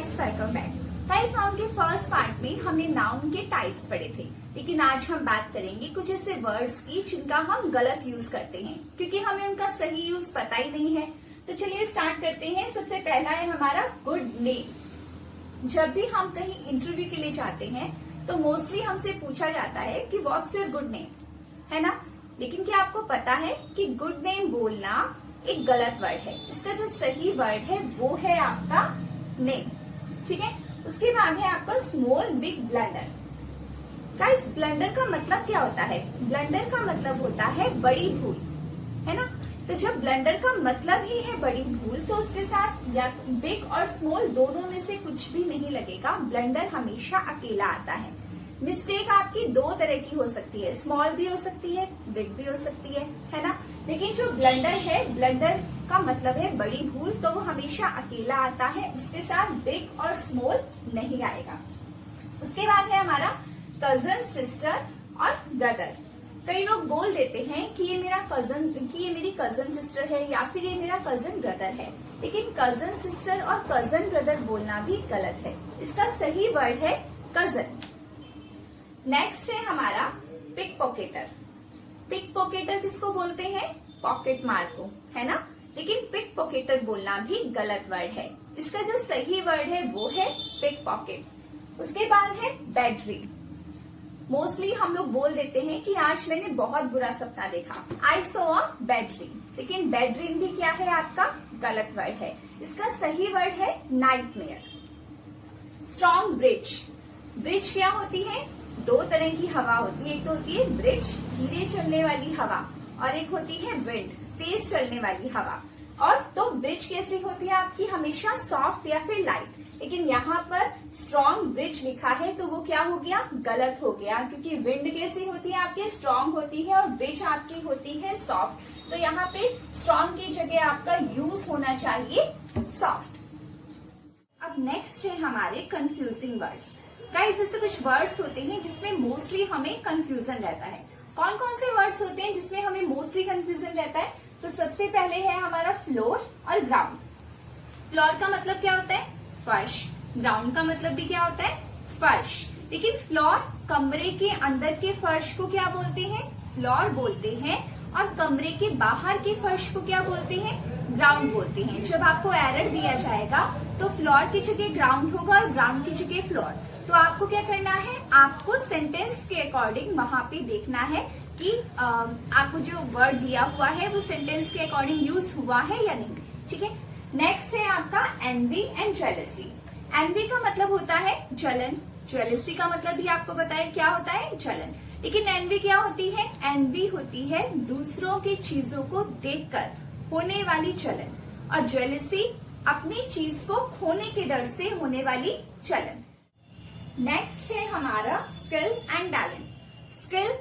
Guys, welcome back. Guys, noun के first part में हमने नाउन के टाइप्स पढ़े थे, लेकिन आज हम बात करेंगे कुछ ऐसे वर्ड्स की जिनका हम गलत यूज करते हैं क्योंकि हमें उनका सही यूज पता ही नहीं है। तो चलिए स्टार्ट करते हैं। सबसे पहला है हमारा गुड नेम। जब भी हम कहीं इंटरव्यू के लिए जाते हैं तो मोस्टली हमसे पूछा जाता है कि व्हाट्स योर गुड नेम, है ना। लेकिन क्या आपको पता है कि गुड नेम बोलना एक गलत वर्ड है। इसका जो सही वर्ड है वो है आपका नेम, ठीक है। उसके बाद है आपका small big blunder. Guys, blunder का मतलब क्या होता है? ब्लंडर का मतलब होता है बड़ी भूल, है ना। तो जब ब्लंडर का मतलब ही है बड़ी भूल तो उसके साथ या बिग और स्मॉल दोनों में से कुछ भी नहीं लगेगा। ब्लंडर हमेशा अकेला आता है। मिस्टेक आपकी दो तरह की हो सकती है, स्मॉल भी हो सकती है, बिग भी हो सकती है ना। लेकिन जो ब्लंडर है, ब्लंडर का मतलब है बड़ी भूल, तो वो हमेशा अकेला आता है, उसके साथ बिग और स्मॉल नहीं आएगा। उसके बाद है हमारा कजन, सिस्टर और ब्रदर। कई लोग बोल देते हैं कि ये मेरी कजन सिस्टर है या फिर ये मेरा कजन ब्रदर है, लेकिन कजन सिस्टर और कजन ब्रदर बोलना भी गलत है। इसका सही वर्ड है कजन। नेक्स्ट है हमारा पिक पॉकेटर। पिक पॉकेटर किसको बोलते हैं? पॉकेट मार को, है ना। लेकिन पिक पॉकेटर बोलना भी गलत वर्ड है। इसका जो सही वर्ड है वो है पिक पॉकेट। उसके बाद है बैड ड्रीम। मोस्टली हम लोग बोल देते हैं कि आज मैंने बहुत बुरा सपना देखा, I saw a bad dream. लेकिन बैड ड्रीम भी क्या है? आपका गलत वर्ड है। इसका सही वर्ड है नाइटमेयर। Strong bridge. ब्रिज क्या होती है? दो तरह की हवा होती है। एक तो होती है ब्रिज, धीरे चलने वाली हवा, और एक होती है विंड, तेज चलने वाली हवा। और तो ब्रिज कैसी होती है आपकी? हमेशा सॉफ्ट या फिर लाइट। लेकिन यहाँ पर स्ट्रॉन्ग ब्रिज लिखा है तो वो क्या हो गया? गलत हो गया, क्योंकि विंड कैसी होती है आपकी? स्ट्रॉन्ग होती है, और ब्रिज आपकी होती है सॉफ्ट। तो यहाँ पे स्ट्रॉन्ग की जगह आपका यूज होना चाहिए सॉफ्ट। अब नेक्स्ट है हमारे कंफ्यूजिंग वर्ड्स। गाइस, ऐसे कुछ वर्ड्स होते हैं जिसमें मोस्टली हमें कंफ्यूजन रहता है। कौन कौन से वर्ड्स होते हैं जिसमें हमें मोस्टली कंफ्यूजन रहता है? तो सबसे पहले है हमारा फ्लोर और ग्राउंड। फ्लोर का मतलब क्या होता है? फर्श। ग्राउंड का मतलब भी क्या होता है? फर्श। लेकिन फ्लोर, कमरे के अंदर के फर्श को क्या बोलते हैं? फ्लोर बोलते हैं, और कमरे के बाहर के फर्श को क्या बोलते हैं? ग्राउंड बोलते हैं। जब आपको एरर दिया जाएगा तो फ्लोर की जगह ग्राउंड होगा और ग्राउंड की जगह फ्लोर। तो आपको क्या करना है? आपको सेंटेंस के अकॉर्डिंग वहां पे देखना है कि आपको जो वर्ड दिया हुआ है वो सेंटेंस के अकॉर्डिंग यूज हुआ है या नहीं, ठीक है। नेक्स्ट है आपका एनवी एंड जेलसी। एनवी का मतलब होता है जलन, जेलसी का मतलब भी आपको पता है क्या होता है? जलन। लेकिन एनवी क्या होती है? एनवी होती है दूसरों की चीजों को देखकर होने वाली जलन, और जेलसी अपनी चीज को खोने के डर से होने वाली जलन। नेक्स्ट है हमारा स्किल एंड टैलेंट। स्किल,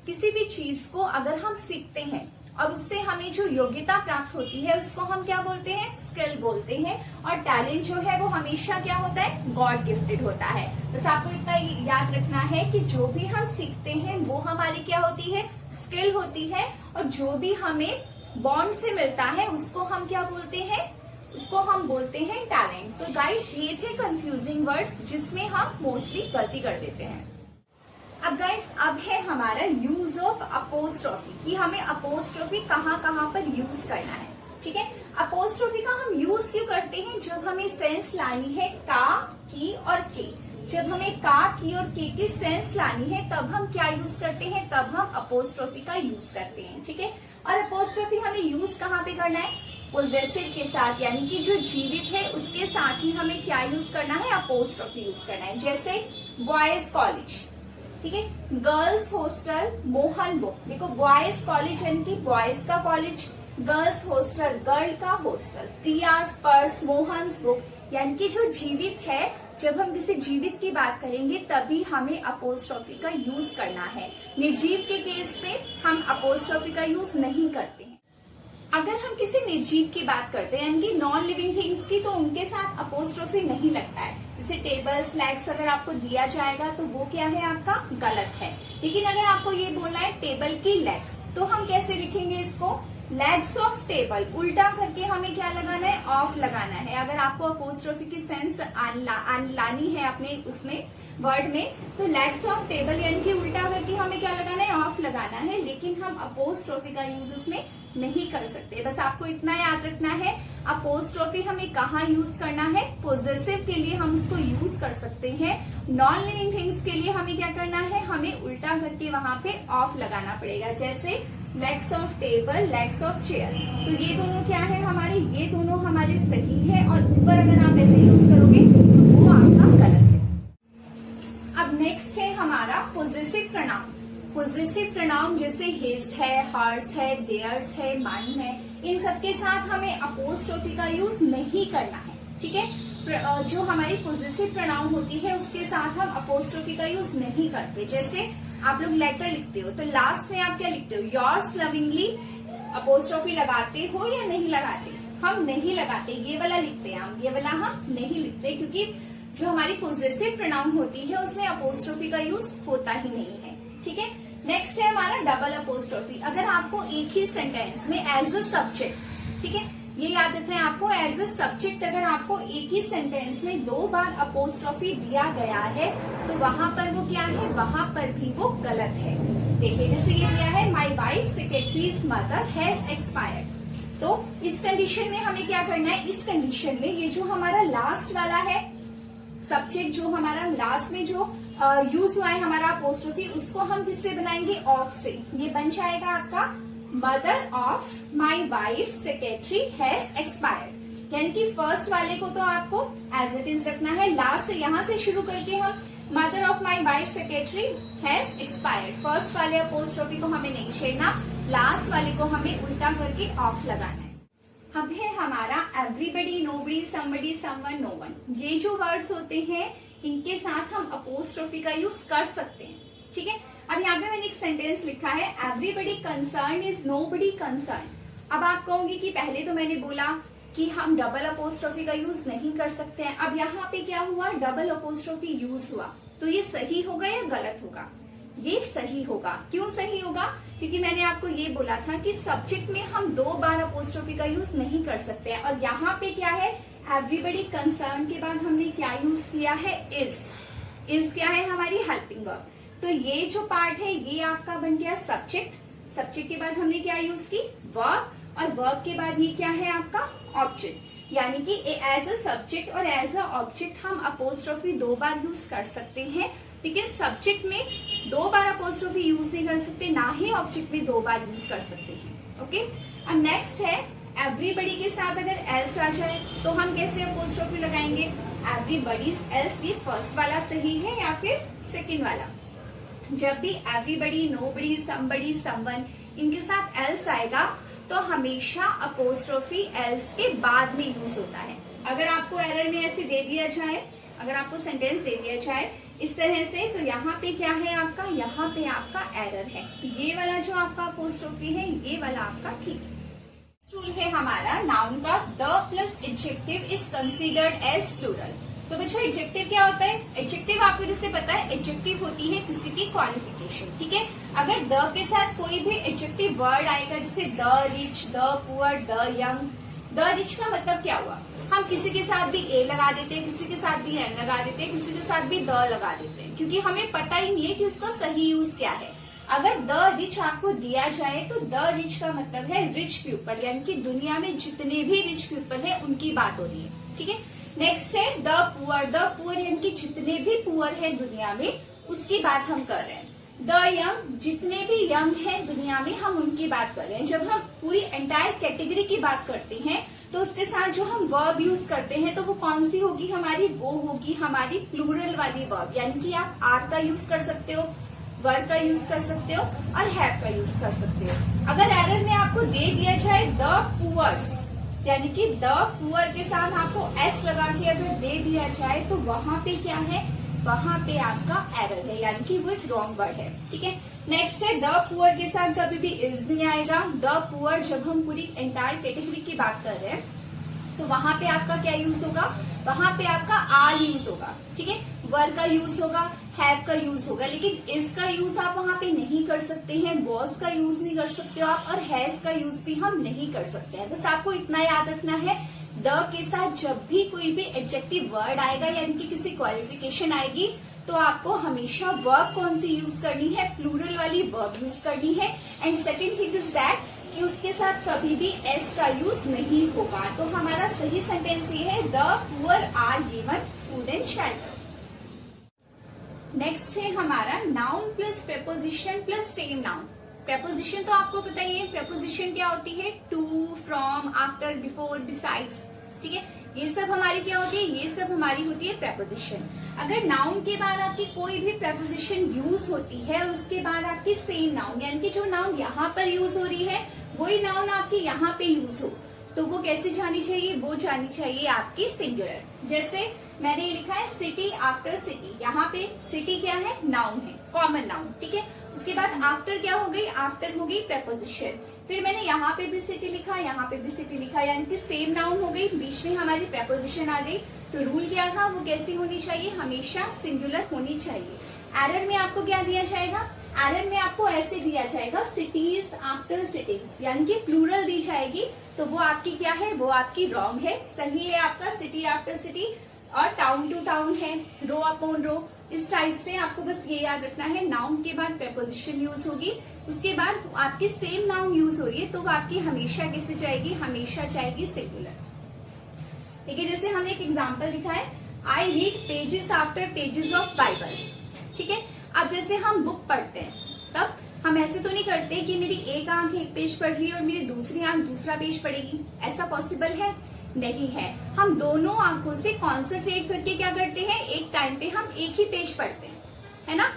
किसी भी चीज को अगर हम सीखते हैं और उससे हमें जो योग्यता प्राप्त होती है उसको हम क्या बोलते हैं? स्किल बोलते हैं। और टैलेंट जो है वो हमेशा क्या होता है? गॉड गिफ्टेड होता है। बस आपको इतना याद रखना है कि जो भी हम सीखते हैं वो हमारी क्या होती है? स्किल होती है। और जो भी हमें बॉन्ड से मिलता है उसको हम क्या बोलते हैं? उसको हम बोलते हैं टैलेंट। तो गाइस, ये थे कंफ्यूजिंग वर्ड्स जिसमें हम मोस्टली गलती कर देते हैं। अब गाइस, अब है हमारा यूज ऑफ अपोस्ट्रोफी, कि हमें अपोस्ट्रोफी कहाँ पर यूज करना है, ठीक है। अपोस्ट्रोफी का हम यूज क्यों करते हैं? जब हमें सेंस लानी है का, की और के। जब हमें का, की और के की सेंस लानी है तब हम क्या यूज करते हैं? तब हम अपोस्ट्रोफी का यूज करते हैं, ठीक है। और अपोस्ट्रोफी हमें यूज कहाँ पे करना है? पोजेसिव के साथ, यानी कि जो जीवित है उसके साथ ही हमें क्या यूज करना है? अपोस्ट्रोफी यूज करना है। जैसे बॉयज कॉलेज, ठीक है, गर्ल्स हॉस्टल, मोहन बुक। देखो, बॉयज कॉलेज यानी कि बॉयज का कॉलेज, गर्ल्स हॉस्टल गर्ल का hostel, Priya's purse, Mohan's book, यानी कि जो जीवित है। जब हम किसी जीवित की बात करेंगे तभी हमें अपोस्ट्रोफी का यूज करना है। निर्जीव के केस में हम अपोस्ट्रोफी का यूज नहीं करते हैं। अगर हम किसी निर्जीव की बात करते हैं यानी कि नॉन लिविंग थिंग्स की, तो उनके साथ अपोस्ट्रोफी नहीं लगता है। जैसे टेबल्स, लेग्स अगर आपको दिया जाएगा तो वो क्या है? आपका गलत है। लेकिन अगर आपको ये बोलना है टेबल की लेग, तो हम कैसे लिखेंगे इसको? लेग्स ऑफ टेबल उल्टा करके हमें क्या लगाना है, ऑफ लगाना है। अगर आपको अपोस्ट्रोफी की सेंस लानी है अपने उसमें वर्ड में, तो लेग्स ऑफ टेबल यानी कि उल्टा करके हमें क्या लगाना है, ऑफ लगाना है। लेकिन हम अपोस्ट्रोफी का यूज उसमें नहीं कर सकते। बस आपको इतना याद रखना है, अपोस्ट्रोफी हमें कहाँ यूज करना है, पोजेसिव के लिए हम उसको यूज कर सकते हैं। नॉन लिविंग थिंग्स के लिए हमें क्या करना है, हमें उल्टा करके वहां पे ऑफ लगाना पड़ेगा। जैसे legs of table, legs of chair, तो ये दोनों क्या है हमारे, ये दोनों हमारे सही है, और ऊपर अगर आप ऐसे यूज करोगे तो वो आपका गलत है। अब नेक्स्ट है हमारा पोजेसिव प्रोनाउन। पोजेसिव प्रोनाउन जैसे हिज है, हर्स है, देयर्स है, माइन है, इन सबके साथ हमें अपोस्ट्रोफी का यूज नहीं करना है। ठीक है, जो हमारी पोजेसिव प्रोनाउन होती है उसके साथ हम अपोस्ट्रोफी का यूज नहीं करते। जैसे आप लोग लेटर लिखते हो तो लास्ट में आप क्या लिखते हो, योर्स लविंगली, अपोस्ट्रोफी लगाते हो या नहीं लगाते? हम नहीं लगाते, ये वाला लिखते हैं हम, ये वाला हम नहीं लिखते, क्योंकि जो हमारी पोजेसिव प्रोनाउन होती है उसमें अपोस्ट्रोफी का यूज होता ही नहीं है। ठीक है, नेक्स्ट है हमारा डबल अपोस्ट्रोफी। अगर आपको एक ही सेंटेंस में एज अ सब्जेक्ट, ठीक है, ये याद रखना है आपको, एज अ सब्जेक्ट अगर आपको एक ही सेंटेंस में 2 बार अपोस्ट्रोफी दिया गया है तो वहां पर वो क्या है, वहां पर भी वो गलत है। देखिए जैसे ये दिया है, my wife secretaries mother has expired. तो इस कंडीशन में हमें क्या करना है, इस कंडीशन में ये जो हमारा लास्ट वाला है सब्जेक्ट, जो हमारा लास्ट में जो यूज हुआ है हमारा अपोस्ट्रोफी, उसको हम किससे बनाएंगे, ऑफ से। ये बन जाएगा आपका mother of my wife secretary has expired. यानी कि फर्स्ट वाले को तो आपको एज इट इज रखना है, लास्ट से यहां से शुरू करके हम mother of my wife secretary has expired, first वाले अपोस्ट्रोफी को हमें नहीं छेड़ना, लास्ट वाले को हमें उल्टा करके ऑफ लगाना है। अब है हमारा everybody, nobody, somebody, someone, no one. ये जो वर्ड्स होते हैं इनके साथ हम अपोस्ट्रोफी का यूज कर सकते हैं। ठीक है, अब यहाँ पे मैंने एक सेंटेंस लिखा है, everybody concern is nobody concern. अब आप कहोगे कि पहले तो मैंने बोला कि हम डबल अपोस्ट्रोफी का यूज नहीं कर सकते हैं, अब यहाँ पे क्या हुआ, डबल अपोस्ट्रोफी यूज हुआ, तो ये सही होगा या गलत होगा? ये सही होगा। क्यों सही होगा? क्योंकि मैंने आपको ये बोला था कि सब्जेक्ट में हम 2 बार अपोस्ट्रोफी का यूज नहीं कर सकते हैं, और यहाँ पे क्या है, एवरीबडी कंसर्न के बाद हमने क्या यूज किया है, इज। इज क्या है, हमारी हेल्पिंग वर्ब। तो ये जो पार्ट है ये आपका बन गया सब्जेक्ट, सब्जेक्ट के बाद हमने क्या यूज की, वर्ब, और वर्ब के बाद ये क्या है आपका ऑब्जेक्ट। यानी कि एज अ सब्जेक्ट और एज अ ऑब्जेक्ट हम अपोस्ट्रोफी 2 बार यूज कर सकते हैं, लेकिन सब्जेक्ट में 2 बार अपोस्ट्रोफी यूज नहीं कर सकते, ना ही ऑब्जेक्ट में 2 बार यूज कर सकते हैं। ओके, अब नेक्स्ट है एवरीबडी के साथ अगर एल्स आ जाए तो हम कैसे अपोस्ट्रोफी लगाएंगे, एवरीबडीज एल्स, ये फर्स्ट वाला सही है या फिर सेकंड वाला? जब भी एवरीबडी, नोबडी, समबडी, समवन इनके साथ एल्स आएगा तो हमेशा अपोस्ट्रोफी एल्स के बाद में यूज होता है। अगर आपको एरर में ऐसे दे दिया जाए, अगर आपको सेंटेंस दे दिया जाए इस तरह से, तो यहाँ पे क्या है आपका, यहाँ पे आपका एरर है। ये वाला जो आपका अपोस्ट्रोफी है ये वाला आपका ठीक है। रूल है हमारा नाउन का, the plus adjective is considered as plural. तो बच्चों एडजेक्टिव क्या होता है, एडजेक्टिव आपको जिससे पता है, एडजेक्टिव होती है किसी की क्वालिफिकेशन। ठीक है, अगर द के साथ कोई भी एडजेक्टिव वर्ड आएगा, जैसे the rich, the poor, the young. The rich का मतलब क्या हुआ, हम किसी के साथ भी ए लगा देते हैं, किसी के साथ भी एन लगा देते हैं, किसी के साथ भी द लगा देते हैं, क्योंकि हमें पता ही नहीं है कि उसका सही यूज क्या है। अगर द रिच आपको दिया जाए तो द रिच का मतलब है रिच पीपल, यानी कि दुनिया में जितने भी रिच पीपल है उनकी बात हो रही है। ठीक है, नेक्स्ट है द पुअर। द पुअर यानी कि जितने भी पुअर है दुनिया में उसकी बात हम कर रहे हैं। द यंग, जितने भी यंग है दुनिया में हम उनकी बात कर रहे हैं। जब हम पूरी एंटायर कैटेगरी की बात करते हैं तो उसके साथ जो हम वर्ब यूज करते हैं तो वो कौन सी होगी हमारी, वो होगी हमारी प्लूरल वाली वर्ब। यानी कि आप आर का यूज कर सकते हो, वर का यूज कर सकते हो और हैव का यूज कर सकते हो। अगर एरर में आपको दे दिया जाए द पुअर्स, यानी कि द पुअर के साथ आपको एस लगा के अगर दे दिया जाए तो वहां पे क्या है, वहां पे आपका एरर है, यानी कि वो एक रॉन्ग वर्ड है। ठीक है, नेक्स्ट है द पुअर के साथ कभी भी इज नहीं आएगा। द पुअर जब हम पूरी एंटायर कैटेगरी की बात कर रहे हैं तो वहां पे आपका क्या यूज होगा, वहां पे आपका आर यूज होगा। ठीक है, वर का यूज होगा, हैव का यूज होगा, लेकिन इज का यूज आप वहां पे नहीं कर सकते हैं, वॉज का यूज नहीं कर सकते हो आप, और हैज का यूज भी हम नहीं कर सकते हैं। बस आपको इतना याद रखना है, द के साथ जब भी कोई भी एडजेक्टिव वर्ड आएगा यानी कि किसी क्वालिफिकेशन आएगी तो आपको हमेशा वर्ब कौन सी यूज करनी है, प्लूरल वाली वर्ब यूज करनी है। And second thing is that कि उसके साथ कभी भी एस का यूज नहीं होगा। तो हमारा सही सेंटेंस ये है, the poor are given food and shelter. Next है हमारा noun plus preposition plus same noun. Preposition तो आपको पता ही है, प्रेपोजिशन क्या होती है, to, from, after, before, besides, ठीक है, ये सब हमारी क्या होती है, ये सब हमारी होती है प्रेपोजिशन। अगर नाउन के बाद आपकी कोई भी प्रेपोजिशन यूज होती है और उसके बाद आपकी सेम नाउन यानी कि जो नाउन यहाँ पर यूज हो रही है वही नाउन आपकी यहाँ पे यूज हो, तो वो कैसे जानी चाहिए, वो जानी चाहिए आपकी सिंगुलर। जैसे मैंने ये लिखा है सिटी आफ्टर सिटी, यहाँ पे सिटी क्या है, नाउन है, कॉमन नाउन, ठीक है। उसके बाद आफ्टर क्या हो गई, आफ्टर हो गई प्रेपोजिशन। फिर मैंने यहाँ पे भी सिटी लिखा, यहाँ पे भी सिटी लिखा, यानी कि सेम नाउन हो गई, बीच में हमारी प्रेपोजिशन आ गई। तो रूल क्या था, वो कैसी होनी चाहिए, हमेशा सिंगुलर होनी चाहिए। एरर में आपको क्या दिया जाएगा, एरर में आपको ऐसे दिया जाएगा सिटीज आफ्टर सिटीज, यानी कि प्लूरल दी जाएगी, तो वो आपकी क्या है, वो आपकी रॉन्ग है। सही है आपका सिटी आफ्टर सिटी, और टाउन टू टाउन है, रो अपॉन रो। इस टाइप से आपको बस ये याद रखना है, नाउन के बाद प्रेपोजिशन यूज होगी, उसके बाद आपकी सेम नाउन यूज हो रही है तो वो आपकी हमेशा कैसे जाएगी, हमेशा जाएगी सिंगुलर। ठीक है, जैसे हमने एक एग्जाम्पल लिखा है, I read pages after pages of Bible, ठीक है। अब जैसे हम बुक पढ़ते हैं तब हम ऐसे तो नहीं करते कि मेरी एक आंख एक पेज पढ़ रही है और मेरी दूसरी आंख दूसरा पेज पढ़ेगी, ऐसा पॉसिबल है नहीं है। हम दोनों आंखों से कॉन्सेंट्रेट करके क्या करते हैं, एक टाइम पे हम एक ही पेज पढ़ते हैं, है ना।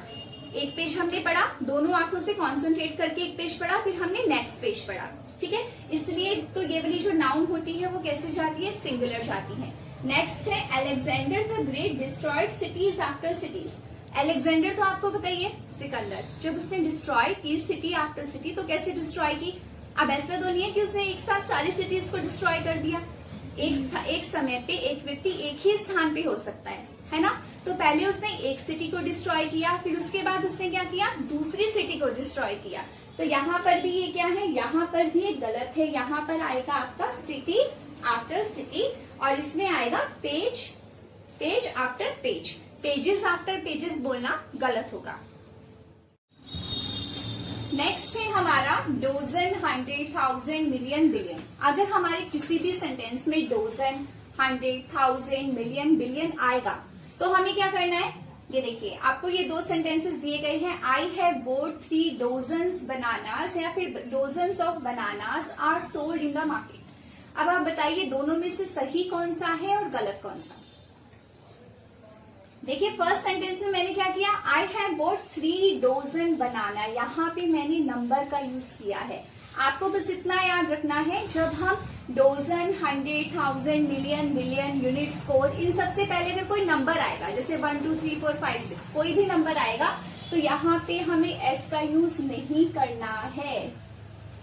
एक पेज हमने पढ़ा, दोनों आंखों से कॉन्सेंट्रेट करके एक पेज पढ़ा, फिर हमने नेक्स्ट पेज पढ़ा, ठीक है। इसलिए तो ये वाली जो नाउन होती है वो कैसे जाती है, सिंगुलर जाती है। नेक्स्ट है Alexander the great destroyed cities after cities. Alexander तो आपको पता ही है, सिकंदर, जब उसने डिस्ट्रॉय की सिटी आफ्टर सिटी तो कैसे डिस्ट्रॉय की। अब ऐसा तो नहीं है कि उसने एक साथ सारी सिटीज को डिस्ट्रॉय कर दिया, एक समय पे एक व्यक्ति एक ही स्थान पे हो सकता है ना। तो पहले उसने एक सिटी को डिस्ट्रॉय किया, फिर उसके बाद उसने क्या किया, दूसरी सिटी को डिस्ट्रॉय किया। तो यहाँ पर भी ये क्या है, यहाँ पर भी ये गलत है, यहाँ पर आएगा आपका सिटी आफ्टर सिटी और इसमें आएगा page, page after page, pages after pages बोलना गलत होगा। नेक्स्ट है हमारा डोजन, 100, 1000, मिलियन, बिलियन। अगर हमारे किसी भी सेंटेंस में डोजन, 100, 1000, मिलियन, बिलियन आएगा तो हमें क्या करना है, ये देखिए आपको ये दो सेंटेंसेस दिए गए हैं, I have bought 3 dozens bananas या फिर dozens of bananas are sold in the market. अब आप बताइए दोनों में से सही कौन सा है और गलत कौन सा। देखिए फर्स्ट सेंटेंस में मैंने क्या किया, आई हैव बोट 3 डोजन बनाना, यहाँ पे मैंने नंबर का यूज किया है। आपको बस इतना याद रखना है, जब हम dozen, 100, 1000, million, billion, unit, score, इन सबसे पहले अगर कोई नंबर आएगा, जैसे 1, 2, 3, 4, 5, 6 कोई भी नंबर आएगा तो यहाँ पे हमें एस का यूज नहीं करना है,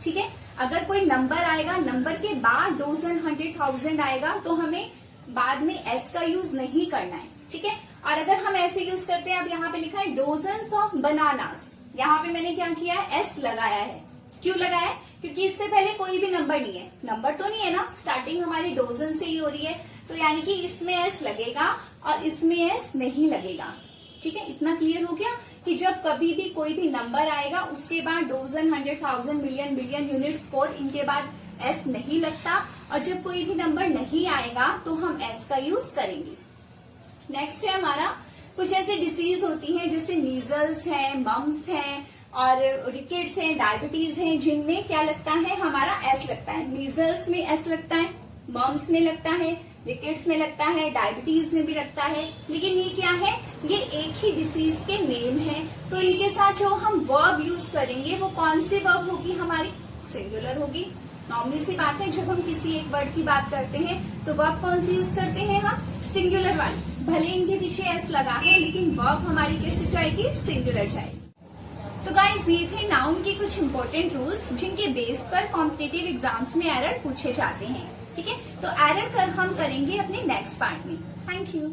ठीक है। अगर कोई नंबर आएगा, नंबर के बाद डोजन, 100, 1000 आएगा तो हमें बाद में एस का यूज नहीं करना है, ठीक है। और अगर हम ऐसे यूज करते हैं, अब यहाँ पे लिखा है डोजन्स ऑफ बनानास, यहाँ पे मैंने क्या किया है, एस लगाया है। क्यों लगाया है, क्योंकि इससे पहले कोई भी नंबर नहीं है, नंबर तो नहीं है ना, स्टार्टिंग हमारी डोजन से ही हो रही है, तो यानी कि इसमें एस लगेगा और इसमें एस नहीं लगेगा, ठीक है। इतना क्लियर हो गया कि जब कभी भी कोई भी नंबर आएगा उसके बाद dozen, 100, 1000, million, billion, unit, score, इनके बाद एस नहीं लगता, और जब कोई भी नंबर नहीं आएगा तो हम एस का यूज करेंगे। नेक्स्ट है हमारा, कुछ ऐसे डिसीज होती हैं जैसे मीजल्स है, मम्स है और रिकेट्स है, डायबिटीज है, जिनमें क्या लगता है, हमारा एस लगता है। मीजल्स में एस लगता है, मम्स में लगता है, रिकेट्स में लगता है, डायबिटीज में भी लगता है। लेकिन ये क्या है, ये एक ही डिसीज के नेम है, तो इनके साथ जो हम वर्ब यूज करेंगे वो कौन सी वर्ब होगी, हमारी सिंगुलर होगी। नॉर्मली सी बात है, जब हम किसी एक वर्ड की बात करते हैं तो वर्ब कौन सी यूज करते हैं हम, सिंगुलर वाली। भले इनके पीछे एस लगा है लेकिन वर्ब हमारी कैसे जाएगी, सिंगुलर जाएगी। तो गाइस ये थे नाउन के कुछ इंपॉर्टेंट रूल्स जिनके बेस पर कॉम्पिटिटिव एग्जाम्स में एरर पूछे जाते हैं, ठीक है। तो एरर हम करेंगे अपने नेक्स्ट पार्ट में। Thank you.